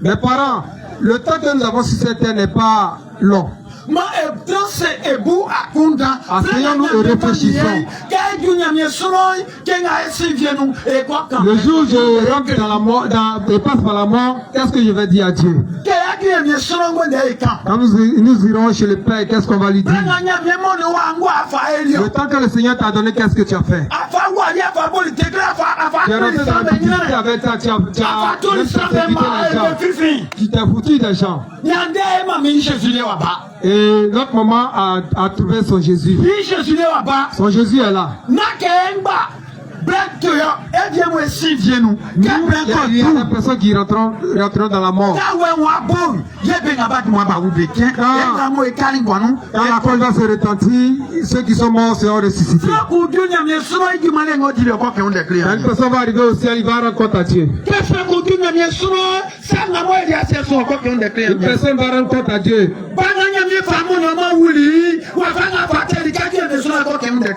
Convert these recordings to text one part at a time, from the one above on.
Mes parents, le temps que nous avons sur cette terre n'est pas long. Asseyons-nous et réfléchissons. Le jour où je rentre dans la mort, et passe par la mort, qu'est-ce que je vais dire à Dieu? Quand nous irons chez le Père, qu'est-ce qu'on va lui dire? Le temps que le Seigneur t'a donné, qu'est-ce que tu as fait? Tu es rentré dans la difficulté avec ça, tu as tu t'es foutu des gens. Et notre maman a trouvé son Jésus. Son Jésus est là. Il y a des personnes qui rentreront dans la mort. Quand la cloche va se retentir, ceux qui sont morts seront ressuscités. Une personne va arriver au ciel, il va rendre compte à Dieu. Une personne va rendre compte à Dieu.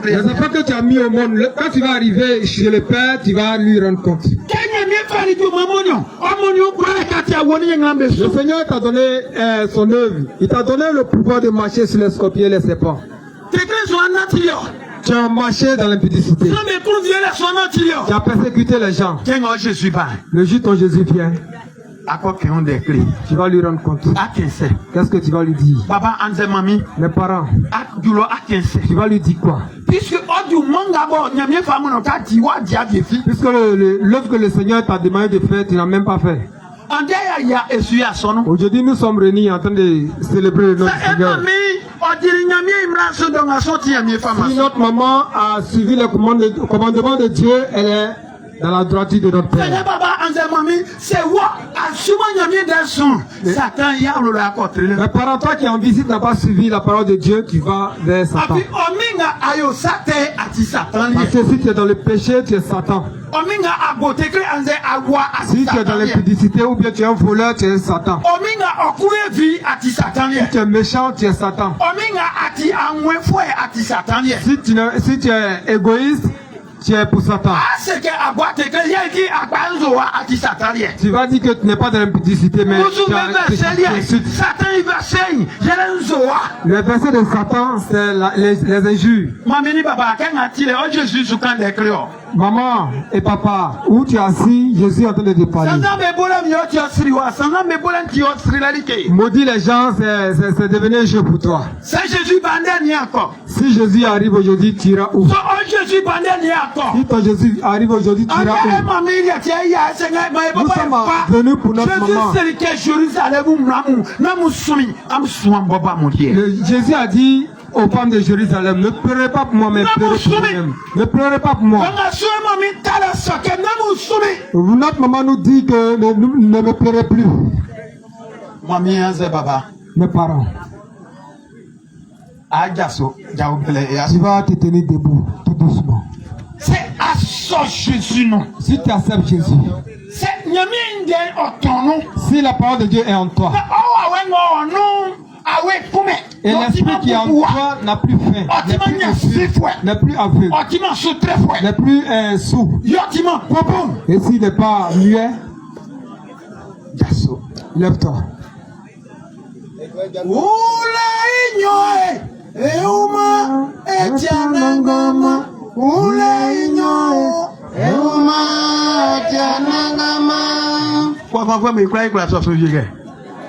Les enfants que tu as mis au monde, quand tu vas arriver chez le Père, tu vas lui rendre compte. Le Seigneur t'a donné son œuvre. Il t'a donné le pouvoir de marcher sur les scorpions et les serpents. Tu as marché dans l'impudicité. Tu as persécuté les gens. Le jour où Jésus vient, tu vas lui rendre compte. Qu'est-ce que tu vas lui dire? Mes parents, tu vas lui dire quoi? Puisque l'œuvre que le Seigneur t'a demandé de faire, tu n'as même pas fait. Aujourd'hui, nous sommes réunis en train de célébrer notre Seigneur. Si notre maman a suivi le commandement de Dieu, elle est dans la droiture de notre Père. Mais par toi qui en visite n'a pas suivi la parole de Dieu, tu vas vers Satan. Parce que si tu es dans le péché, tu es Satan. Si tu es dans l'impudicité ou bien tu es un voleur, tu es Satan. Si tu es méchant, tu es Satan. Si tu es égoïste, tu es pour Satan. Tu vas dire que tu n'es pas dans l'impudicité, mais tu as le verset de Satan, c'est les injures. Maman et papa, où tu es assis, Jésus est en train de te parler. Maudit les gens, c'est devenu un jeu pour toi. Si Jésus arrive aujourd'hui, tu iras où? Si ton Jésus arrive aujourd'hui, tu iras où? Nous sommes venus pour notre maman. Jésus a dit aux femmes de Jérusalem, ne pleurez pas pour moi, mais pleurez pour vous-même. Ne pleurez pas pour moi. Notre maman nous dit que ne me pleurez plus. Mes parents. Tu vas te tenir debout, tout doucement. C'est à ça Jésus, non. Si tu acceptes Jésus. Si la parole de Dieu est en toi. Et l'esprit qui est en toi n'a plus faim, n'est plus aveugle, n'est plus sourd. Et s'il n'est pas muet, lève-toi.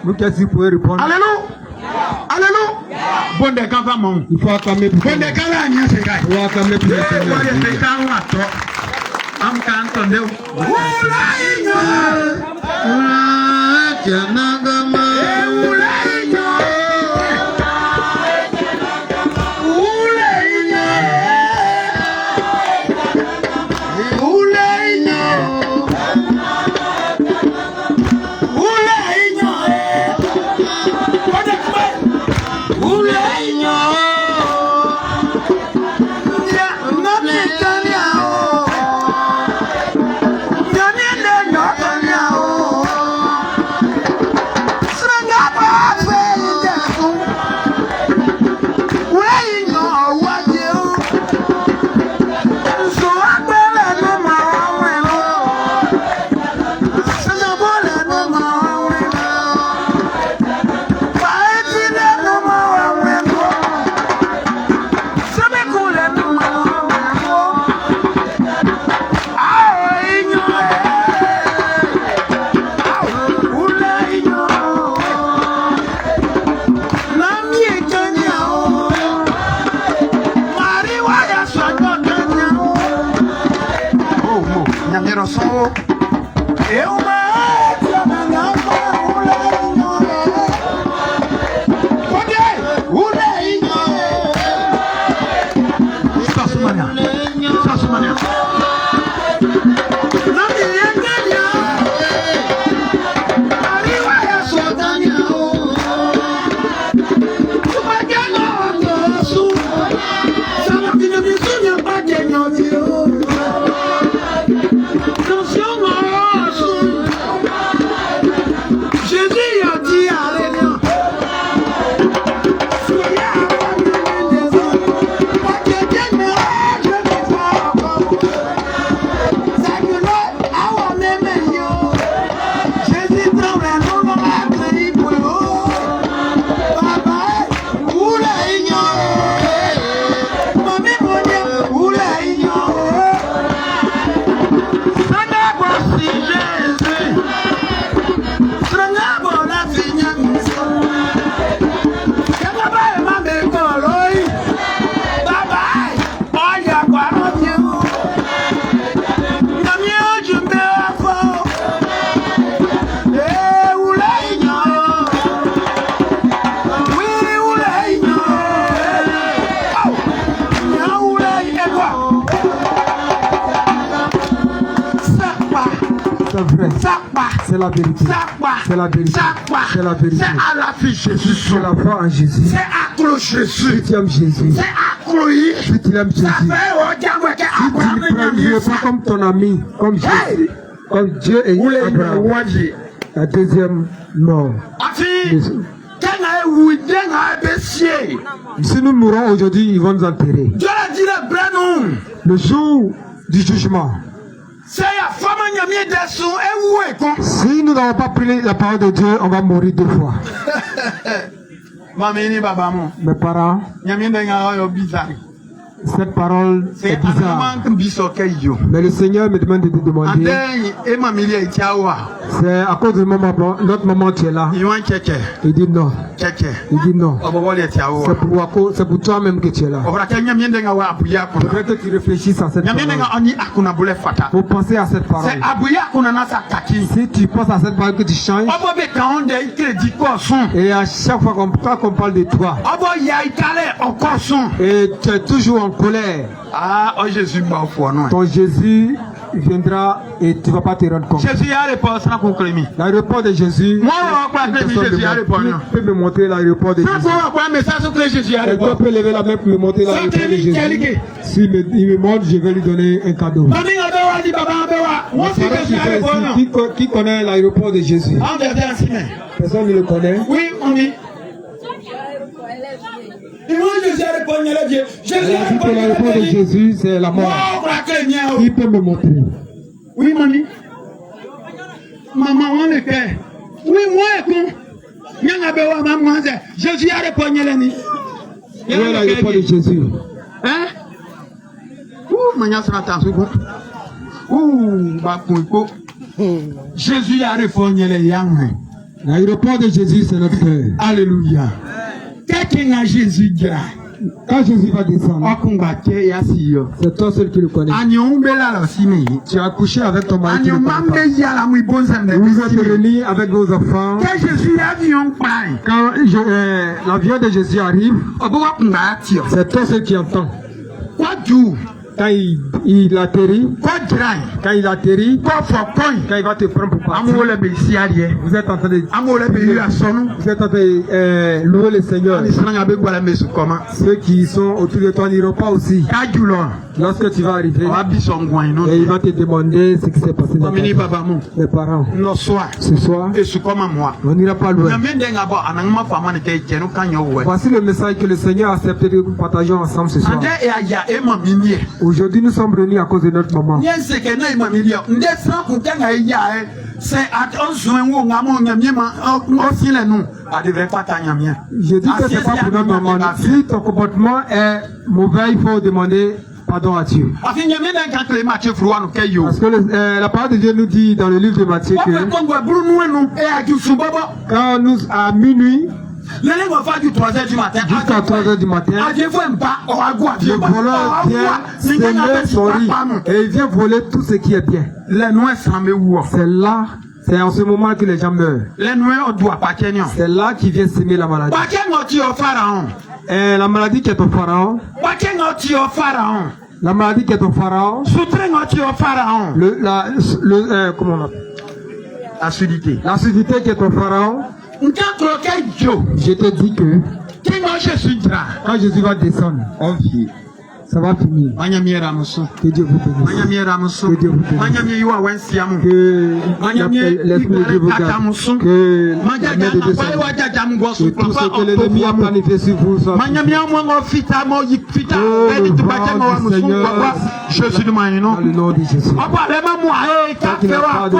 Vous qu'est-ce que vous pouvez répondre? Alléluia. Alléluia. Bon de gavamon. Il faut acclamer pour bon de galanya c'est gars. Il faut acclamer pour le Seigneur. Am cantonné. Nyamiro so. Euma. C'est la vérité. C'est la vérité. C'est la vérité. C'est à la vie Jésus. C'est la foi en Jésus. C'est accro Jésus. Tu aimes Jésus. C'est accroï. Tu aimes Jésus. Tu ne prends pas comme ton ami, comme Jésus. Comme Dieu et Abraham. La deuxième mort. Si nous mourons aujourd'hui, ils vont nous enterrer. Le jour du jugement. Si nous n'avons pas pris la parole de Dieu, on va mourir 2 fois. Mes parents, cette parole est bizarre. Mais le Seigneur me demande de te demander. C'est à cause de notre maman qui est là. Il dit non. Il dit non. C'est pour toi-même que tu es là. Peut-être que tu réfléchisses à cette parole. Faut penser à cette parole. Si tu penses à cette parole que tu changes. Et à chaque fois qu'on parle de toi. Et tu es toujours en colère. Ton Jésus viendra et tu ne vas pas te rendre compte. L'aéroport de Jésus. Tu peux me montrer l'aéroport de Jésus. Quelqu'un peut lever la main pour me montrer l'aéroport de Jésus. S'il me montre, je vais lui donner un cadeau. Qui connaît l'aéroport de Jésus? Personne ne le connaît. Oui, on dit. L'aéroport de Jésus, c'est la mort. Qui peut me montrer? Oui, mamie. Maman, on est fait. Oui, moi, Jésus a répondu. Où est l'aéroport de Jésus? Hein? Jésus a répondu. L'aéroport de Jésus, c'est notre Père. Alléluia. Quelqu'un a Jésus dit. Quand Jésus va descendre, c'est toi seul qui le connais. Tu as couché avec ton mari. Vous êtes réunis avec vos enfants. Quand l'avion de Jésus arrive, c'est toi seul qui entend. Quand il atterrit, quand il va te prendre pour partir, vous êtes en train de louer le Seigneur. Ceux qui sont autour de toi n'iront pas aussi. Lorsque tu vas arriver, et il va te demander ce qui s'est passé dans ta vie. Les parents, ce soir, on n'ira pas loin. Voici le message que le Seigneur a accepté que nous partageons ensemble ce soir. Aujourd'hui, nous sommes réunis à cause de notre maman. Je dis que c'est pas pour notre maman. Si ton comportement est mauvais, il faut demander pardon à Dieu. Parce que la parole de Dieu nous dit dans le livre de Matthieu que quand nous, à minuit, Jusqu'à 3h du matin, le voleur vient semer son riz et il vient voler tout ce qui est bien. C'est là, c'est en ce moment que les gens meurent. C'est là qu'il vient semer la maladie. Et la maladie qui est au pharaon. La maladie qui est au pharaon. Comment on appelle? L'acidité qui est au pharaon. Je te dis que quand Jésus va descendre, ça va finir. Que Dieu vous bénisse. Que Dieu vous bénisse. Que l'Esprit de Dieu vous garde. Que la main de Dieu soit. Que tout ce que l'ennemi a planifié sur vous soit. Jésus de Maïno. Dans le nom de Jésus. Tant qu'il n'y a pas de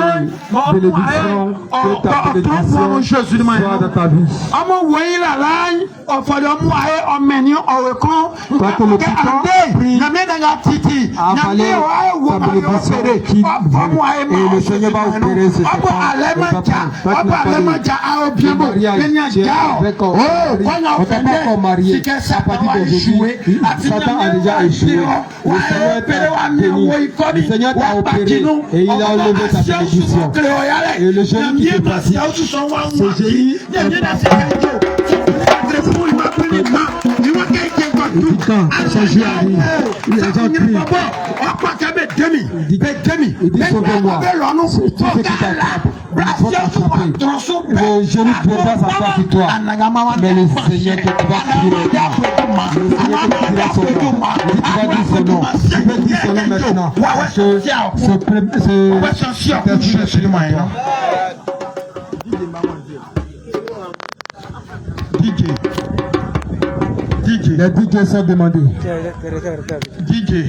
bénédiction, que ta bénédiction soit dans ta vie. Quand le piquant prie, avalez sa bénédiction qui vole. Et le Seigneur va opérer ce serpent. Toi qui n'as pas de mariage, tu es avec on ne t'a pas encore marié. À partir d'aujourd'hui, Satan a déjà échoué. Le Seigneur t'a béni. Le Seigneur t'a opéré et il a enlevé ta bénédiction. Et le génie qui te pratique, ce génie est et puis quand Jésus arrive, les gens crient. Il dit sauvez-moi. C'est tout ce qui t'attrape. Il faut t'attraper. Le genou ne peut pas s'asseoir sur toi. Mais le Seigneur te va crier maintenant. Le Seigneur te criera son nom. Tu vas dire son nom. Tu vas dire son nom maintenant. Les DJ sont demandés. DJ.